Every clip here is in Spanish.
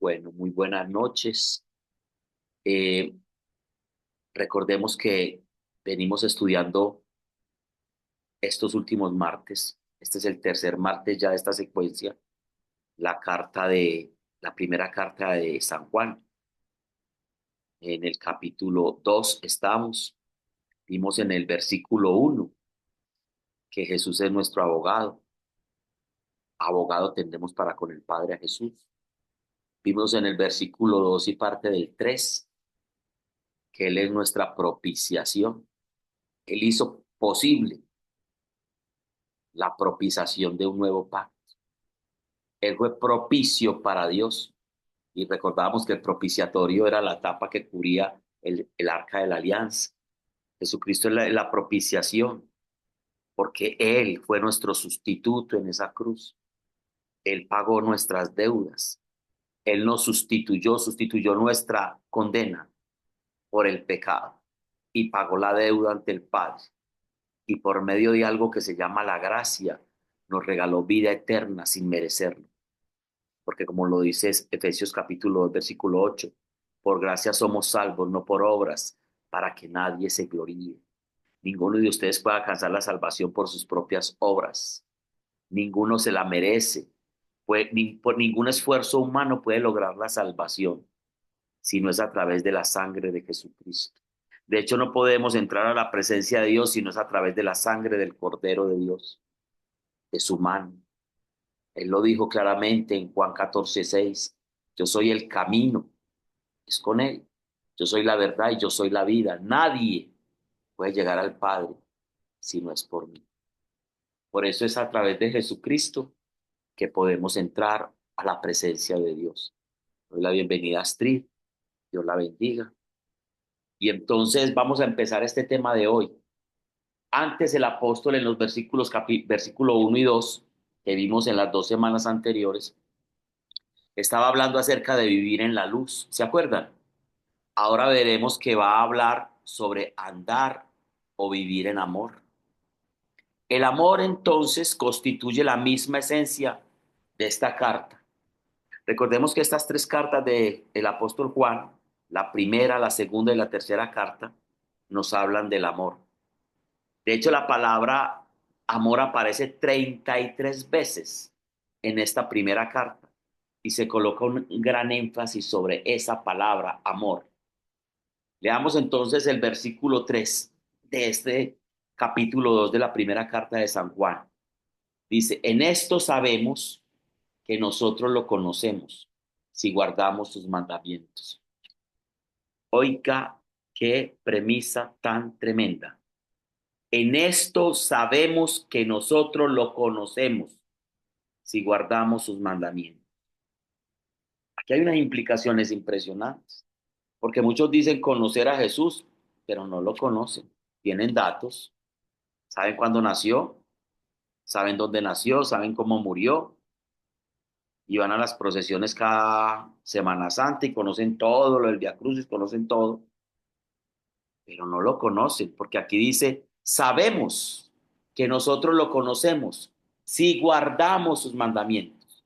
Bueno, muy buenas noches. Eh, Recordemos que venimos estudiando estos últimos martes. Este es el tercer martes ya de esta secuencia, la primera carta de San Juan. En el capítulo 2 estamos. Vimos en el versículo 1 que Jesús es nuestro abogado. Abogado tendremos para con el Padre a Jesús. Vimos en el versículo 2 y parte del 3 que Él es nuestra propiciación. Él hizo posible la propiciación de un nuevo pacto. Él fue propicio para Dios. Y recordábamos que el propiciatorio era la tapa que cubría el arca de la alianza. Jesucristo es la propiciación, porque Él fue nuestro sustituto en esa cruz. Él pagó nuestras deudas. Él nos sustituyó nuestra condena por el pecado y pagó la deuda ante el Padre. Y por medio de algo que se llama la gracia, nos regaló vida eterna sin merecerlo. Porque como lo dice Efesios capítulo 2, versículo 8, por gracia somos salvos, no por obras, para que nadie se gloríe. Ninguno de ustedes puede alcanzar la salvación por sus propias obras. Ninguno se la merece. Por ningún esfuerzo humano puede lograr la salvación, si no es a través de la sangre de Jesucristo. De hecho, no podemos entrar a la presencia de Dios si no es a través de la sangre del Cordero de Dios, de su mano. Él lo dijo claramente en Juan 14:6. Yo soy el camino, es con Él. Yo soy la verdad y yo soy la vida. Nadie puede llegar al Padre si no es por mí. Por eso es a través de Jesucristo que podemos entrar a la presencia de Dios. Doy la bienvenida a Astrid. Dios la bendiga. Y entonces vamos a empezar este tema de hoy. Antes el apóstol en los versículo 1 y 2 que vimos en las 2 semanas anteriores, estaba hablando acerca de vivir en la luz. ¿Se acuerdan? Ahora veremos que va a hablar sobre andar o vivir en amor. El amor entonces constituye la misma esencia de esta carta. Recordemos que estas tres cartas del apóstol Juan, la primera, la segunda y la tercera carta, nos hablan del amor. De hecho, la palabra amor aparece 33 veces en esta primera carta y se coloca un gran énfasis sobre esa palabra amor. Leamos entonces el versículo 3 de este capítulo 2 de la primera carta de San Juan. Dice, en esto sabemos que nosotros lo conocemos si guardamos sus mandamientos. Oiga, qué premisa tan tremenda. En esto sabemos que nosotros lo conocemos si guardamos sus mandamientos. Aquí hay unas implicaciones impresionantes, porque muchos dicen conocer a Jesús, pero no lo conocen. Tienen datos, saben cuándo nació, saben dónde nació, saben cómo murió, y van a las procesiones cada Semana Santa y conocen todo lo del Vía Crucis, conocen todo, pero no lo conocen, porque aquí dice, sabemos que nosotros lo conocemos si guardamos sus mandamientos.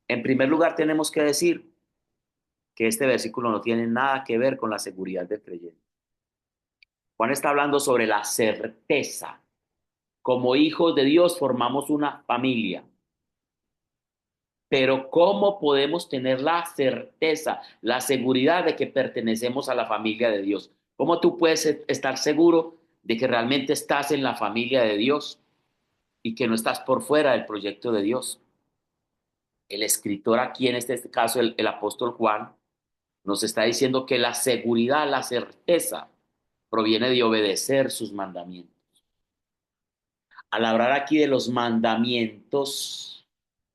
En primer lugar, tenemos que decir que este versículo no tiene nada que ver con la seguridad del creyente. Juan está hablando sobre la certeza. Como hijos de Dios formamos una familia. Pero ¿cómo podemos tener la certeza, la seguridad de que pertenecemos a la familia de Dios? ¿Cómo tú puedes estar seguro de que realmente estás en la familia de Dios y que no estás por fuera del proyecto de Dios? El escritor aquí, en este caso el apóstol Juan, nos está diciendo que la seguridad, la certeza, proviene de obedecer sus mandamientos. Al hablar aquí de los mandamientos,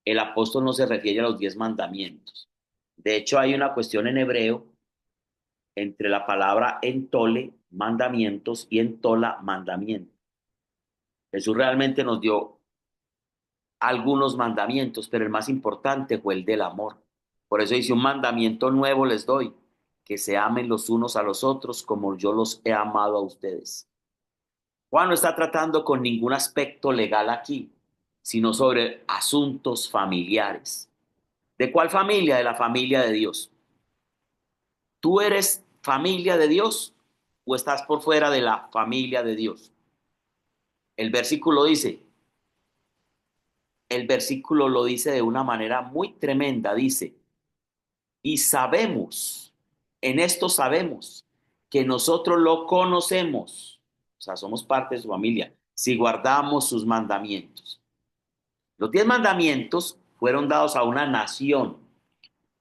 el apóstol no se refiere a los 10 mandamientos. De hecho, hay una cuestión en hebreo entre la palabra entole, mandamientos, y entola, mandamiento. Jesús realmente nos dio algunos mandamientos, pero el más importante fue el del amor. Por eso dice, un mandamiento nuevo les doy, que se amen los unos a los otros como yo los he amado a ustedes. Juan no está tratando con ningún aspecto legal aquí, sino sobre asuntos familiares. ¿De cuál familia? De la familia de Dios. ¿Tú eres familia de Dios o estás por fuera de la familia de Dios? El versículo dice, el versículo lo dice de una manera muy tremenda, dice, y sabemos, en esto sabemos que nosotros lo conocemos, o sea, somos parte de su familia, si guardamos sus mandamientos. Los 10 mandamientos fueron dados a una nación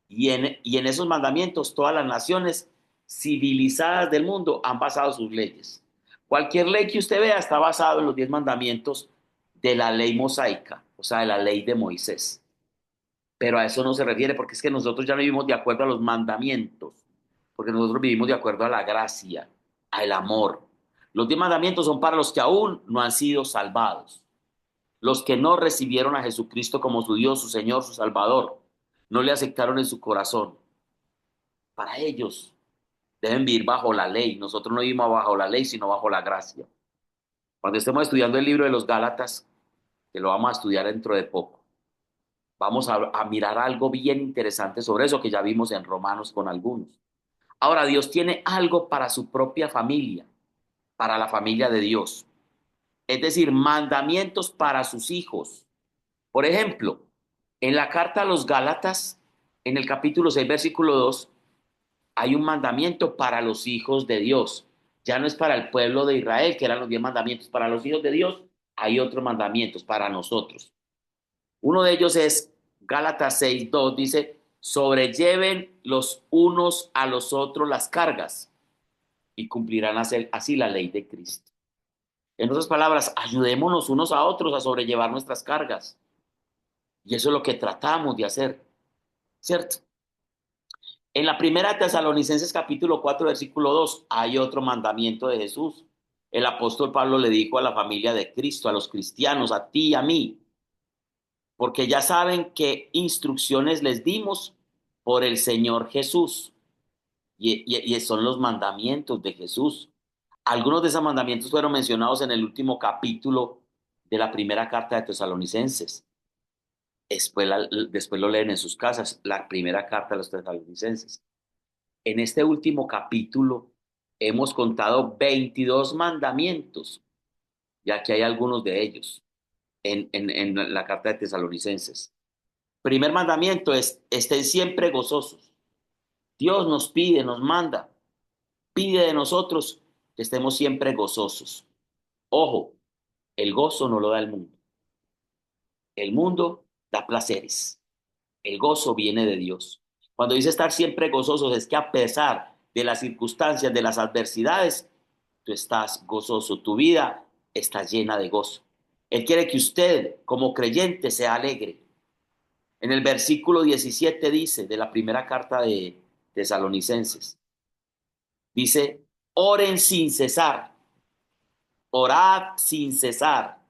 y en esos mandamientos todas las naciones civilizadas del mundo han basado sus leyes. Cualquier ley que usted vea está basado en los 10 mandamientos de la ley mosaica, o sea, de la ley de Moisés. Pero a eso no se refiere porque es que nosotros ya no vivimos de acuerdo a los mandamientos, porque nosotros vivimos de acuerdo a la gracia, al amor. Los 10 mandamientos son para los que aún no han sido salvados, los que no recibieron a Jesucristo como su Dios, su Señor, su Salvador, no le aceptaron en su corazón. Para ellos deben vivir bajo la ley. Nosotros no vivimos bajo la ley, sino bajo la gracia. Cuando estemos estudiando el libro de los Gálatas, que lo vamos a estudiar dentro de poco, vamos a mirar algo bien interesante sobre eso que ya vimos en Romanos con algunos. Ahora, Dios tiene algo para su propia familia, para la familia de Dios. Es decir, mandamientos para sus hijos. Por ejemplo, en la carta a los Gálatas, en el capítulo 6 versículo 2 hay un mandamiento para los hijos de Dios. Ya no es para el pueblo de Israel, que eran los 10 mandamientos. Para los hijos de Dios hay otros mandamientos para nosotros. Uno de ellos es Gálatas 6:2, dice, sobrelleven los unos a los otros las cargas y cumplirán así la ley de Cristo. En otras palabras, ayudémonos unos a otros a sobrellevar nuestras cargas. Y eso es lo que tratamos de hacer, ¿cierto? En la primera Tesalonicenses capítulo 4 versículo 2 hay otro mandamiento de Jesús. El apóstol Pablo le dijo a la familia de Cristo, a los cristianos, a ti y a mí, porque ya saben qué instrucciones les dimos por el Señor Jesús. Y son los mandamientos de Jesús. Algunos de esos mandamientos fueron mencionados en el último capítulo de la primera carta de Tesalonicenses. Después lo leen en sus casas, la primera carta de los Tesalonicenses. En este último capítulo hemos contado 22 mandamientos, ya que hay algunos de ellos en la carta de Tesalonicenses. Primer mandamiento es, estén siempre gozosos. Dios nos pide, nos manda, pide de nosotros que estemos siempre gozosos. Ojo, el gozo no lo da el mundo. El mundo da placeres. El gozo viene de Dios. Cuando dice estar siempre gozosos es que a pesar de las circunstancias, de las adversidades, tú estás gozoso. Tu vida está llena de gozo. Él quiere que usted, como creyente, sea alegre. En el versículo 17 dice, de la primera carta de Tesalonicenses, dice, oren sin cesar, orad sin cesar.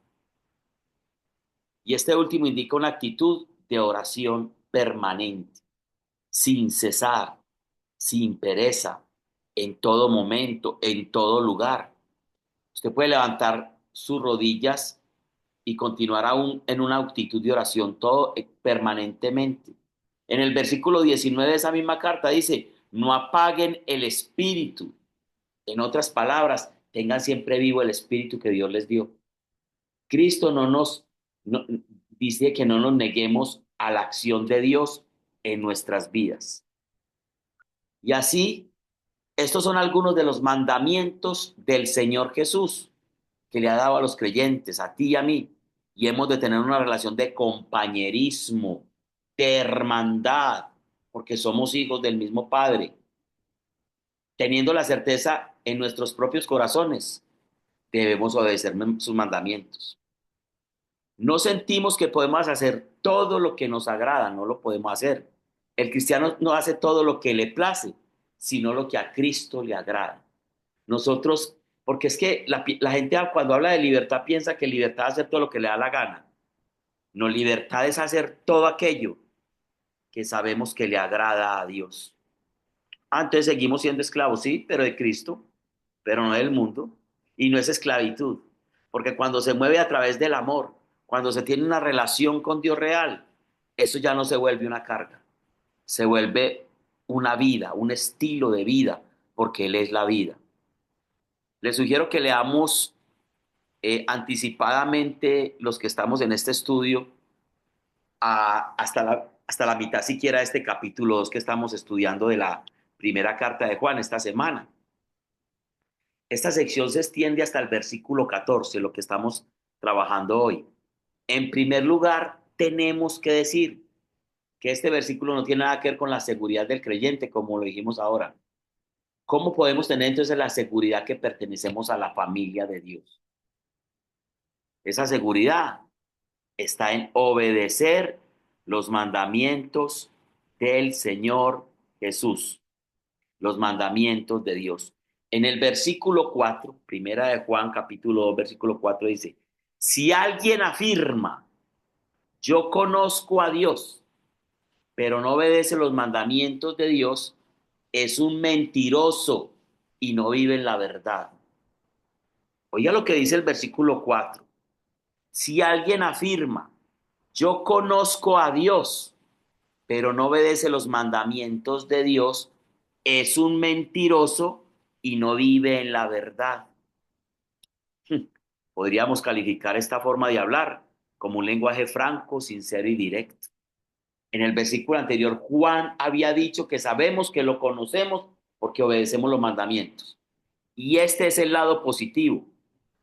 Y este último indica una actitud de oración permanente, sin cesar, sin pereza, en todo momento, en todo lugar. Usted puede levantar sus rodillas y continuar aún en una actitud de oración todo permanentemente. En el versículo 19 de esa misma carta dice, no apaguen el espíritu. En otras palabras, tengan siempre vivo el espíritu que Dios les dio. Cristo no, dice que no nos neguemos a la acción de Dios en nuestras vidas. Y así, estos son algunos de los mandamientos del Señor Jesús que le ha dado a los creyentes, a ti y a mí. Y hemos de tener una relación de compañerismo, de hermandad, porque somos hijos del mismo Padre, teniendo la certeza en nuestros propios corazones, debemos obedecer sus mandamientos. No sentimos que podemos hacer todo lo que nos agrada, no lo podemos hacer. El cristiano no hace todo lo que le place, sino lo que a Cristo le agrada. Nosotros, porque es que la gente cuando habla de libertad piensa que libertad es hacer todo lo que le da la gana. No, libertad es hacer todo aquello que sabemos que le agrada a Dios. Entonces seguimos siendo esclavos, sí, pero de Cristo, pero no del mundo. Y no es esclavitud, porque cuando se mueve a través del amor, cuando se tiene una relación con Dios real, eso ya no se vuelve una carga, se vuelve una vida, un estilo de vida, porque Él es la vida. Les sugiero que leamos anticipadamente los que estamos en este estudio hasta la mitad siquiera de este capítulo 2 que estamos estudiando de la primera carta de Juan esta semana. Esta sección se extiende hasta el versículo 14, lo que estamos trabajando hoy. En primer lugar, tenemos que decir que este versículo no tiene nada que ver con la seguridad del creyente, como lo dijimos ahora. ¿Cómo podemos tener entonces la seguridad que pertenecemos a la familia de Dios? Esa seguridad está en obedecer los mandamientos del Señor Jesús, los mandamientos de Dios. En el versículo 4, primera de Juan, capítulo 2, versículo 4 dice, si alguien afirma, yo conozco a Dios, pero no obedece los mandamientos de Dios, es un mentiroso y no vive en la verdad. Oiga lo que dice el versículo 4. Si alguien afirma, yo conozco a Dios, pero no obedece los mandamientos de Dios, es un mentiroso y no vive en la verdad. Podríamos calificar esta forma de hablar como un lenguaje franco, sincero y directo. En el versículo anterior, Juan había dicho que sabemos que lo conocemos porque obedecemos los mandamientos. Y este es el lado positivo.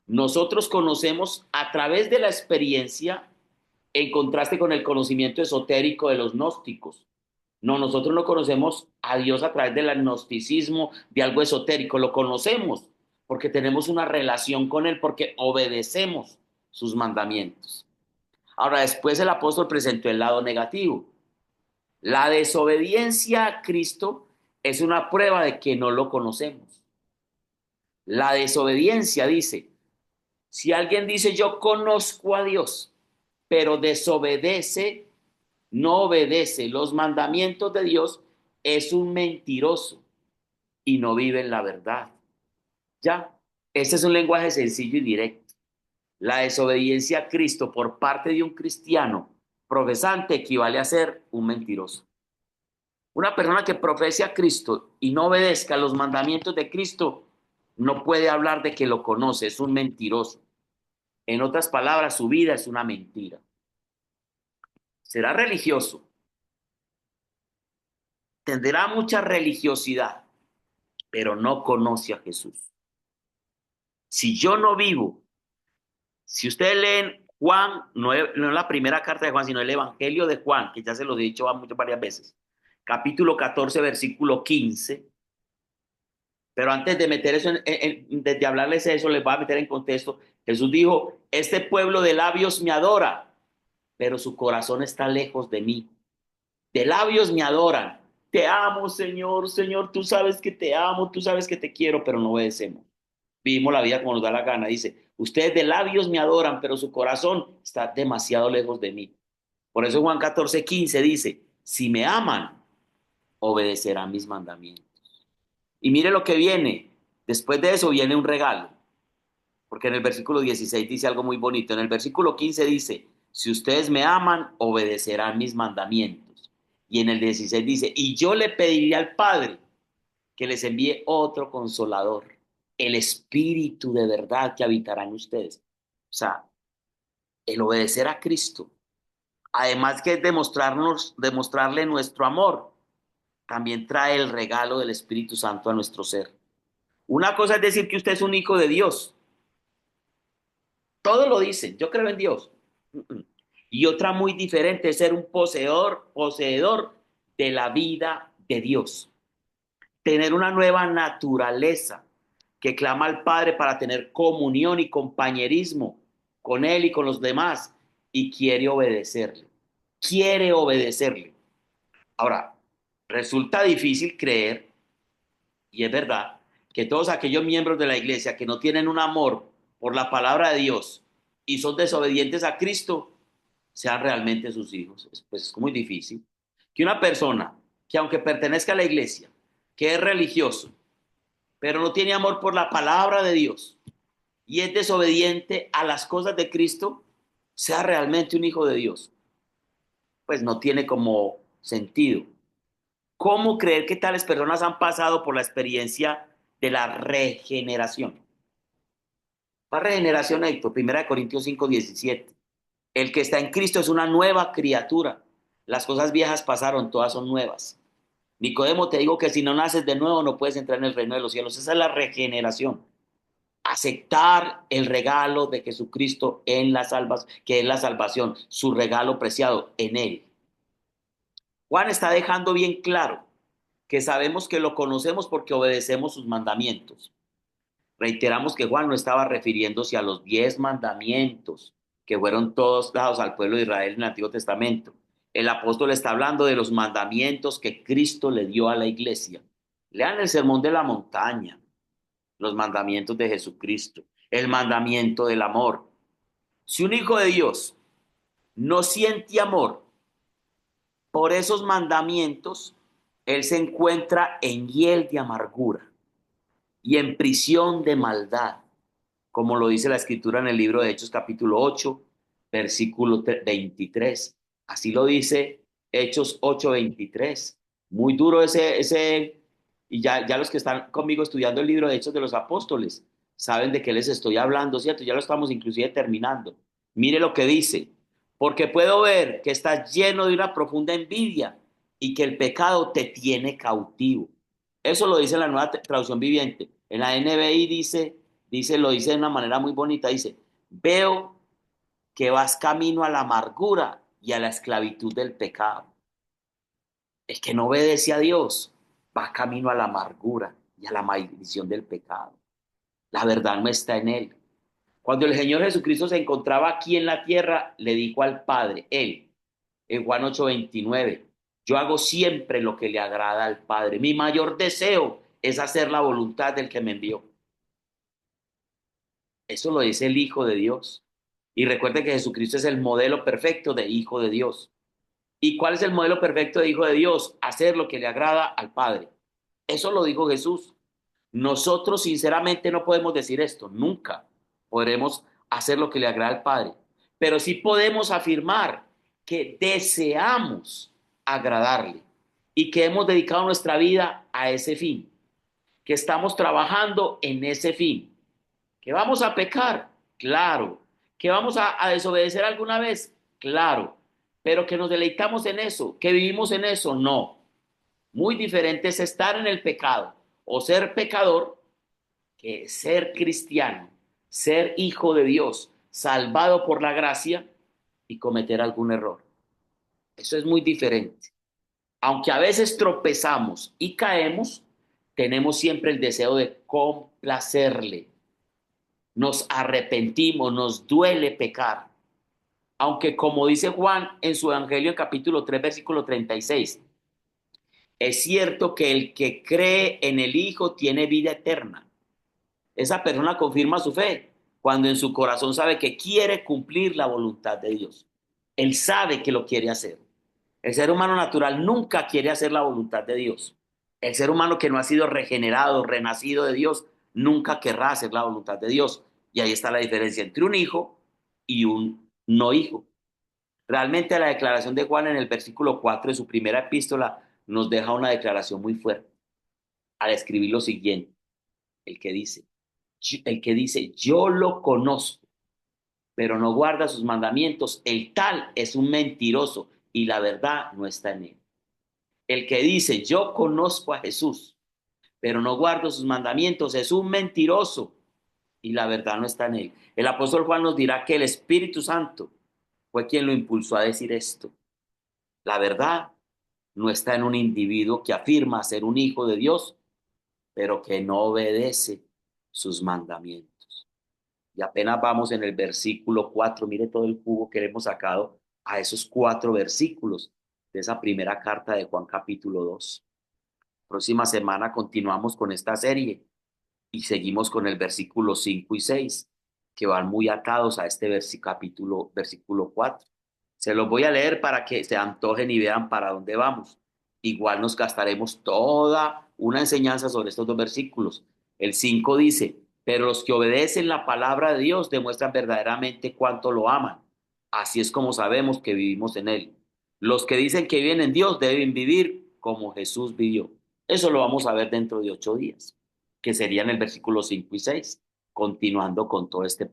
Nosotros conocemos a través de la experiencia en contraste con el conocimiento esotérico de los gnósticos. No, nosotros no conocemos a Dios a través del agnosticismo, de algo esotérico, lo conocemos porque tenemos una relación con Él, porque obedecemos sus mandamientos. Ahora, después el apóstol presentó el lado negativo. La desobediencia a Cristo es una prueba de que no lo conocemos. La desobediencia dice, si alguien dice yo conozco a Dios, pero desobedece, no obedece los mandamientos de Dios, es un mentiroso y no vive en la verdad. Ya, este es un lenguaje sencillo y directo. La desobediencia a Cristo por parte de un cristiano profesante equivale a ser un mentiroso. Una persona que profese a Cristo y no obedezca los mandamientos de Cristo no puede hablar de que lo conoce, es un mentiroso. En otras palabras, su vida es una mentira. Será religioso, tendrá mucha religiosidad, pero no conoce a Jesús. Si yo no vivo, si ustedes leen Juan, no es la primera carta de Juan, sino el Evangelio de Juan, que ya se lo he dicho varias veces, capítulo 14, versículo 15. Pero antes de meter eso, de hablarles eso, les voy a meter en contexto. Jesús dijo, este pueblo de labios me adora, pero su corazón está lejos de mí. De labios me adoran. Te amo, Señor, Señor, tú sabes que te amo, tú sabes que te quiero, pero no obedecemos. Vivimos la vida como nos da la gana. Dice, ustedes de labios me adoran, pero su corazón está demasiado lejos de mí. Por eso Juan 14:15 dice, si me aman, obedecerán mis mandamientos. Y mire lo que viene. Después de eso viene un regalo. Porque en el versículo 16 dice algo muy bonito. En el versículo 15 dice, si ustedes me aman, obedecerán mis mandamientos. Y en el 16 dice, y yo le pediría al Padre que les envíe otro consolador, el Espíritu de verdad que habitará en ustedes. O sea, el obedecer a Cristo, además que es demostrarle nuestro amor, también trae el regalo del Espíritu Santo a nuestro ser. Una cosa es decir que usted es un hijo de Dios. Todos lo dicen, yo creo en Dios. Y otra muy diferente es ser un poseedor de la vida de Dios. Tener una nueva naturaleza que clama al Padre para tener comunión y compañerismo con Él y con los demás y quiere obedecerle. Quiere obedecerle. Ahora, resulta difícil creer, y es verdad, que todos aquellos miembros de la iglesia que no tienen un amor por la palabra de Dios y son desobedientes a Cristo, sean realmente sus hijos. Pues es muy difícil. Que una persona que aunque pertenezca a la iglesia, que es religioso, pero no tiene amor por la palabra de Dios y es desobediente a las cosas de Cristo, sea realmente un hijo de Dios. pues no tiene como sentido. ¿Cómo creer que tales personas han pasado por la experiencia de la regeneración? La regeneración, Héctor, 1 Corintios 5:17. El que está en Cristo es una nueva criatura. Las cosas viejas pasaron, todas son nuevas. Nicodemo, te digo que si no naces de nuevo no puedes entrar en el reino de los cielos. Esa es la regeneración. Aceptar el regalo de Jesucristo en la salvación, que es la salvación, su regalo preciado en él. Juan está dejando bien claro que sabemos que lo conocemos porque obedecemos sus mandamientos. Reiteramos que Juan no estaba refiriéndose a los 10 mandamientos que fueron todos dados al pueblo de Israel en el Antiguo Testamento. El apóstol está hablando de los mandamientos que Cristo le dio a la iglesia. Lean el Sermón de la Montaña, los mandamientos de Jesucristo, el mandamiento del amor. Si un hijo de Dios no siente amor por esos mandamientos, él se encuentra en hiel de amargura y en prisión de maldad, como lo dice la escritura en el libro de Hechos capítulo 8, versículo 23. Así lo dice Hechos 8:23. Muy duro y ya los que están conmigo estudiando el libro de Hechos de los Apóstoles saben de qué les estoy hablando, ¿cierto? Ya lo estamos inclusive terminando. Mire lo que dice, porque puedo ver que estás lleno de una profunda envidia y que el pecado te tiene cautivo. Eso lo dice la nueva traducción viviente. En la NBI lo dice de una manera muy bonita, dice, veo que vas camino a la amargura y a la esclavitud del pecado. El que no obedece a Dios va camino a la amargura y a la maldición del pecado. La verdad no está en él. Cuando el Señor Jesucristo se encontraba aquí en la tierra, le dijo al Padre, él, en Juan 8:29, yo hago siempre lo que le agrada al Padre. Mi mayor deseo es hacer la voluntad del que me envió. Eso lo dice el Hijo de Dios. Y recuerde que Jesucristo es el modelo perfecto de Hijo de Dios. ¿Y cuál es el modelo perfecto de Hijo de Dios? Hacer lo que le agrada al Padre. Eso lo dijo Jesús. Nosotros sinceramente no podemos decir esto. Nunca podremos hacer lo que le agrada al Padre. Pero sí podemos afirmar que deseamos agradarle y que hemos dedicado nuestra vida a ese fin, que estamos trabajando en ese fin. ¿Que vamos a pecar? Claro. ¿Que vamos a desobedecer alguna vez? Claro. Pero que nos deleitamos en eso, que vivimos en eso, no. Muy diferente es estar en el pecado o ser pecador que ser cristiano, ser hijo de Dios, salvado por la gracia y cometer algún error. Eso es muy diferente. Aunque a veces tropezamos y caemos, tenemos siempre el deseo de complacerle. Nos arrepentimos, nos duele pecar. Aunque como dice Juan en su Evangelio en capítulo 3 versículo 36, es cierto que el que cree en el Hijo tiene vida eterna. Esa persona confirma su fe cuando en su corazón sabe que quiere cumplir la voluntad de Dios. Él sabe que lo quiere hacer. El ser humano natural nunca quiere hacer la voluntad de Dios. El ser humano que no ha sido regenerado, renacido de Dios, nunca querrá hacer la voluntad de Dios. Y ahí está la diferencia entre un hijo y un no hijo. Realmente la declaración de Juan en el versículo 4 de su primera epístola nos deja una declaración muy fuerte al escribir lo siguiente, el que dice, yo lo conozco, pero no guarda sus mandamientos, el tal es un mentiroso y la verdad no está en él. El que dice, yo conozco a Jesús, pero no guardo sus mandamientos, es un mentiroso y la verdad no está en él. El apóstol Juan nos dirá que el Espíritu Santo fue quien lo impulsó a decir esto. La verdad no está en un individuo que afirma ser un hijo de Dios, pero que no obedece sus mandamientos. Y apenas vamos en el versículo 4, mire todo el jugo que le hemos sacado a esos 4 versículos de esa primera carta de Juan capítulo 2. Próxima semana continuamos con esta serie y seguimos con el versículo 5 y 6, que van muy atados a este versículo 4. Se los voy a leer para que se antojen y vean para dónde vamos. Igual nos gastaremos toda una enseñanza sobre estos 2 versículos. El 5 dice, pero los que obedecen la palabra de Dios demuestran verdaderamente cuánto lo aman. Así es como sabemos que vivimos en él. Los que dicen que viven en Dios deben vivir como Jesús vivió. Eso lo vamos a ver dentro de 8 días, que serían el versículo 5 y 6, continuando con todo este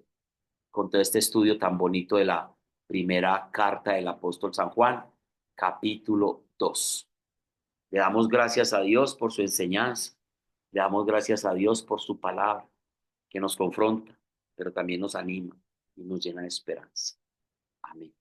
estudio tan bonito de la primera carta del apóstol San Juan, capítulo 2. Le damos gracias a Dios por su enseñanza, le damos gracias a Dios por su palabra, que nos confronta, pero también nos anima y nos llena de esperanza. Amén.